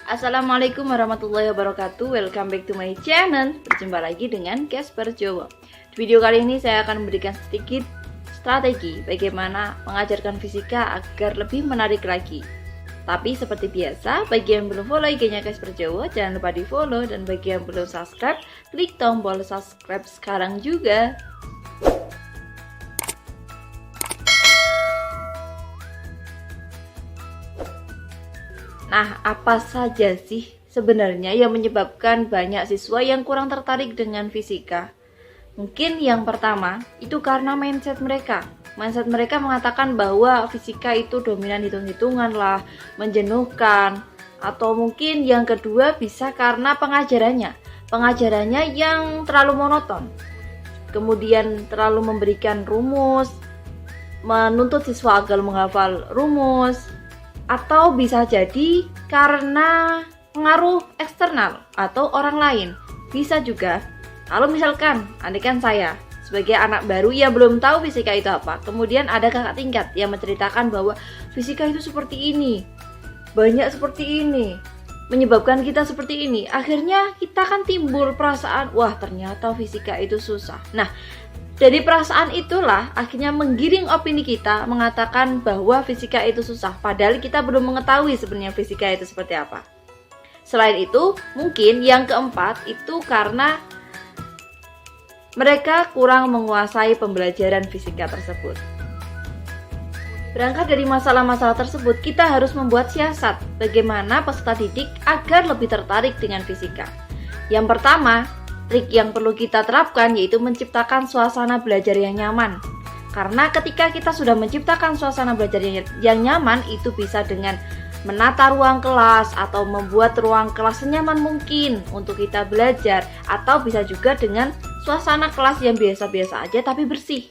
Assalamualaikum warahmatullahi wabarakatuh. Welcome back to my channel. Berjumpa lagi dengan Casper Jowo. Di video kali ini saya akan memberikan sedikit strategi bagaimana mengajarkan fisika agar lebih menarik lagi. Tapi seperti biasa, bagi yang belum follow IG-nya Casper Jowo, jangan lupa di follow. Dan bagi yang belum subscribe, klik tombol subscribe sekarang juga. Nah, apa saja sih sebenarnya yang menyebabkan banyak siswa yang kurang tertarik dengan fisika? Mungkin yang pertama, itu karena mindset mereka. Mindset mereka mengatakan bahwa fisika itu dominan hitung-hitungan lah, menjenuhkan. Atau mungkin yang kedua bisa karena pengajarannya. Pengajarannya yang terlalu monoton. Kemudian terlalu memberikan rumus, menuntut siswa agar menghafal rumus. Atau bisa jadi karena pengaruh eksternal atau orang lain. Bisa juga kalau misalkan andaikan saya sebagai anak baru yang belum tahu fisika itu apa, kemudian ada kakak tingkat yang menceritakan bahwa fisika itu seperti ini, banyak seperti ini, menyebabkan kita seperti ini. Akhirnya kita kan timbul perasaan, wah ternyata fisika itu susah. Nah, dari perasaan itulah akhirnya menggiring opini kita mengatakan bahwa fisika itu susah, padahal kita belum mengetahui sebenarnya fisika itu seperti apa. Selain itu, mungkin yang keempat itu karena mereka kurang menguasai pembelajaran fisika tersebut. Berangkat dari masalah-masalah tersebut, kita harus membuat siasat bagaimana peserta didik agar lebih tertarik dengan fisika. Yang pertama, trik yang perlu kita terapkan yaitu menciptakan suasana belajar yang nyaman. Karena ketika kita sudah menciptakan suasana belajar yang nyaman, itu bisa dengan menata ruang kelas atau membuat ruang kelas senyaman mungkin untuk kita belajar, atau bisa juga dengan suasana kelas yang biasa-biasa aja tapi bersih.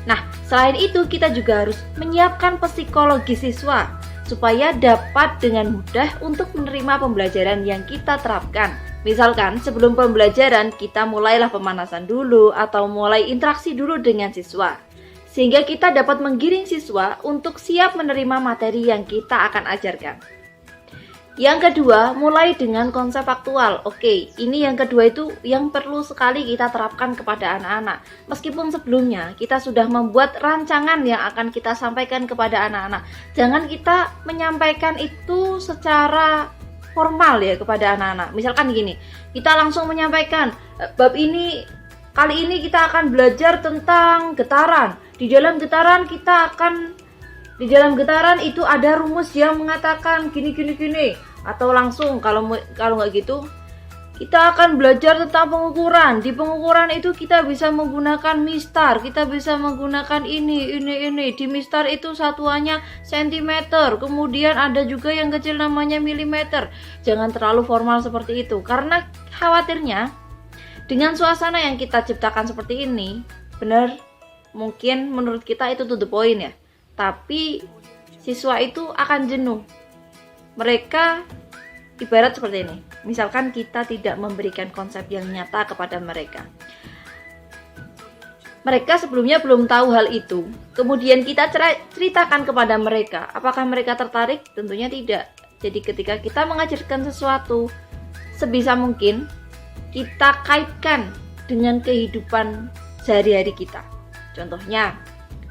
Nah, selain itu kita juga harus menyiapkan psikologi siswa supaya dapat dengan mudah untuk menerima pembelajaran yang kita terapkan. Misalkan sebelum pembelajaran kita mulailah pemanasan dulu atau mulai interaksi dulu dengan siswa, sehingga kita dapat menggiring siswa untuk siap menerima materi yang kita akan ajarkan. Yang kedua, mulai dengan konsep faktual. Oke, ini yang kedua itu yang perlu sekali kita terapkan kepada anak-anak. Meskipun sebelumnya kita sudah membuat rancangan yang akan kita sampaikan kepada anak-anak, jangan kita menyampaikan itu secara formal ya kepada anak-anak. Misalkan gini, kita langsung menyampaikan bab ini, kali ini kita akan belajar tentang getaran. Di dalam getaran itu ada rumus yang mengatakan gini. Atau langsung kalau nggak gitu, kita akan belajar tentang pengukuran. Di pengukuran itu kita bisa menggunakan mistar, kita bisa menggunakan ini. Di mistar itu satuannya sentimeter, kemudian ada juga yang kecil namanya milimeter. Jangan terlalu formal seperti itu, karena khawatirnya dengan suasana yang kita ciptakan seperti ini, benar, mungkin menurut kita itu to the point ya, tapi siswa itu akan jenuh. Mereka ibarat seperti ini. Misalkan kita tidak memberikan konsep yang nyata kepada mereka. Mereka sebelumnya belum tahu hal itu. Kemudian kita ceritakan kepada mereka. Apakah mereka tertarik? Tentunya tidak. Jadi ketika kita mengajarkan sesuatu, sebisa mungkin kita kaitkan dengan kehidupan sehari-hari kita. Contohnya,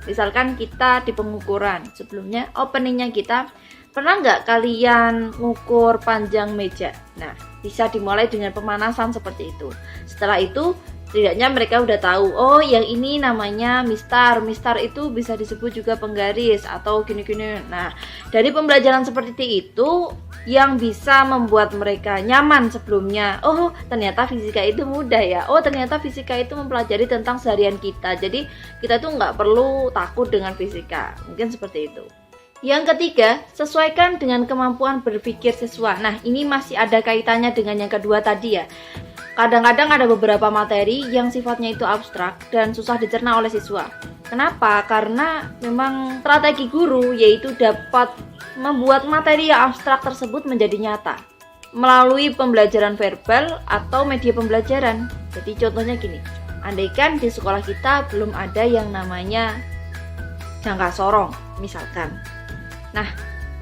misalkan kita di pengukuran. Sebelumnya openingnya kita, pernah nggak kalian ngukur panjang meja? Nah, bisa dimulai dengan pemanasan seperti itu. Setelah itu, setidaknya mereka udah tahu, oh yang ini namanya mistar. Mistar itu bisa disebut juga penggaris atau gini-gini. Nah, dari pembelajaran seperti itu yang bisa membuat mereka nyaman sebelumnya. Oh, ternyata fisika itu mudah ya. Oh, ternyata fisika itu mempelajari tentang seharian kita. Jadi, kita tuh nggak perlu takut dengan fisika. Mungkin seperti itu. Yang ketiga, sesuaikan dengan kemampuan berpikir siswa. Nah, ini masih ada kaitannya dengan yang kedua tadi ya. Kadang-kadang ada beberapa materi yang sifatnya itu abstrak dan susah dicerna oleh siswa. Kenapa? Karena memang strategi guru yaitu dapat membuat materi yang abstrak tersebut menjadi nyata melalui pembelajaran verbal atau media pembelajaran. Jadi contohnya gini, andaikan di sekolah kita belum ada yang namanya jangka sorong misalkan. Nah,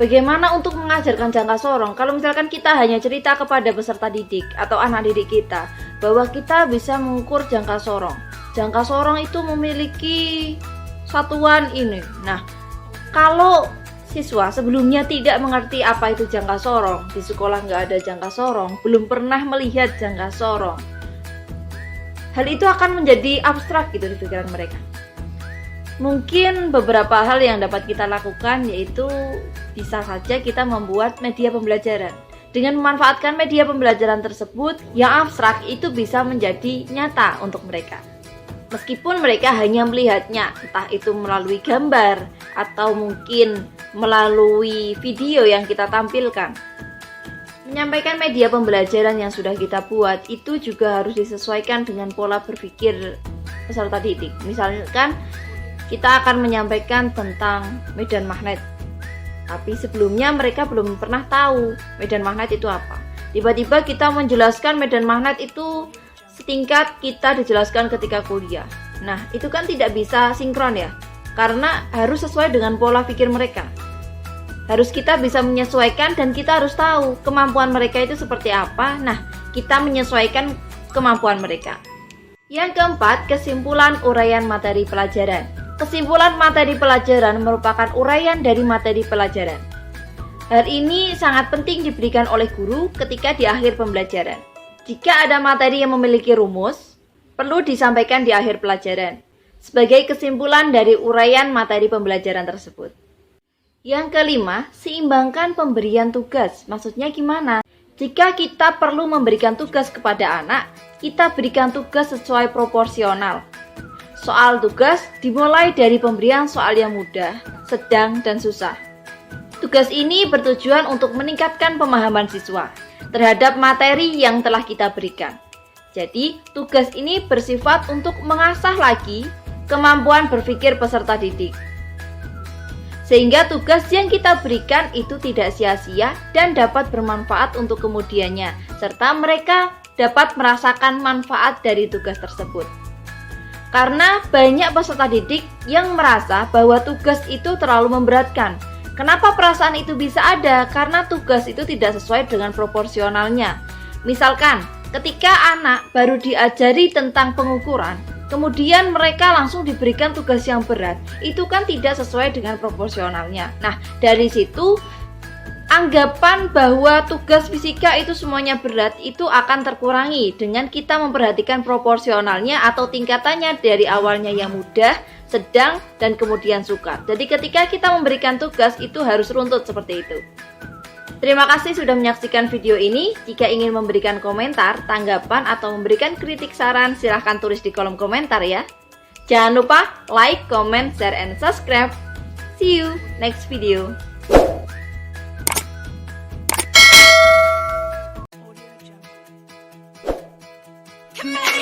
Bagaimana untuk mengajarkan jangka sorong? Kalau misalkan kita hanya cerita kepada peserta didik atau anak didik kita bahwa kita bisa mengukur jangka sorong. Jangka sorong itu memiliki satuan ini. Nah, kalau siswa sebelumnya tidak mengerti apa itu jangka sorong, di sekolah nggak ada jangka sorong, belum pernah melihat jangka sorong, hal itu akan menjadi abstrak gitu di pikiran mereka. Mungkin beberapa hal yang dapat kita lakukan yaitu bisa saja kita membuat media pembelajaran. Dengan memanfaatkan media pembelajaran tersebut, yang abstrak itu bisa menjadi nyata untuk mereka. Meskipun mereka hanya melihatnya, entah itu melalui gambar atau mungkin melalui video yang kita tampilkan. Menyampaikan media pembelajaran yang sudah kita buat itu juga harus disesuaikan dengan pola berpikir peserta didik. Misalkan kita akan menyampaikan tentang medan magnet, tapi sebelumnya mereka belum pernah tahu medan magnet itu apa. Tiba-tiba kita menjelaskan medan magnet itu setingkat kita dijelaskan ketika kuliah. Nah, itu kan tidak bisa sinkron ya, karena harus sesuai dengan pola pikir mereka. Harus kita bisa menyesuaikan dan kita harus tahu kemampuan mereka itu seperti apa. Nah, kita menyesuaikan kemampuan mereka. Yang keempat, kesimpulan uraian materi pelajaran. Kesimpulan materi pelajaran merupakan uraian dari materi pelajaran. Hal ini sangat penting diberikan oleh guru ketika di akhir pembelajaran. Jika ada materi yang memiliki rumus, perlu disampaikan di akhir pelajaran sebagai kesimpulan dari uraian materi pembelajaran tersebut. Yang kelima, seimbangkan pemberian tugas. Maksudnya gimana? Jika kita perlu memberikan tugas kepada anak, kita berikan tugas sesuai proporsional. Soal tugas dimulai dari pemberian soal yang mudah, sedang, dan susah. Tugas ini bertujuan untuk meningkatkan pemahaman siswa terhadap materi yang telah kita berikan. Jadi, tugas ini bersifat untuk mengasah lagi kemampuan berpikir peserta didik. Sehingga tugas yang kita berikan itu tidak sia-sia dan dapat bermanfaat untuk kemudiannya, serta mereka dapat merasakan manfaat dari tugas tersebut. Karena banyak peserta didik yang merasa bahwa tugas itu terlalu memberatkan. Kenapa perasaan itu bisa ada? Karena tugas itu tidak sesuai dengan proporsionalnya. Misalkan, ketika anak baru diajari tentang pengukuran, kemudian mereka langsung diberikan tugas yang berat, itu kan tidak sesuai dengan proporsionalnya. Nah, dari situ anggapan bahwa tugas fisika itu semuanya berat itu akan terkurangi dengan kita memperhatikan proporsionalnya atau tingkatannya dari awalnya yang mudah, sedang, dan kemudian sukar. Jadi ketika kita memberikan tugas itu harus runtut seperti itu. Terima kasih sudah menyaksikan video ini. Jika ingin memberikan komentar, tanggapan, atau memberikan kritik saran, silahkan tulis di kolom komentar ya. Jangan lupa like, comment, share, and subscribe. See you next video. Come on.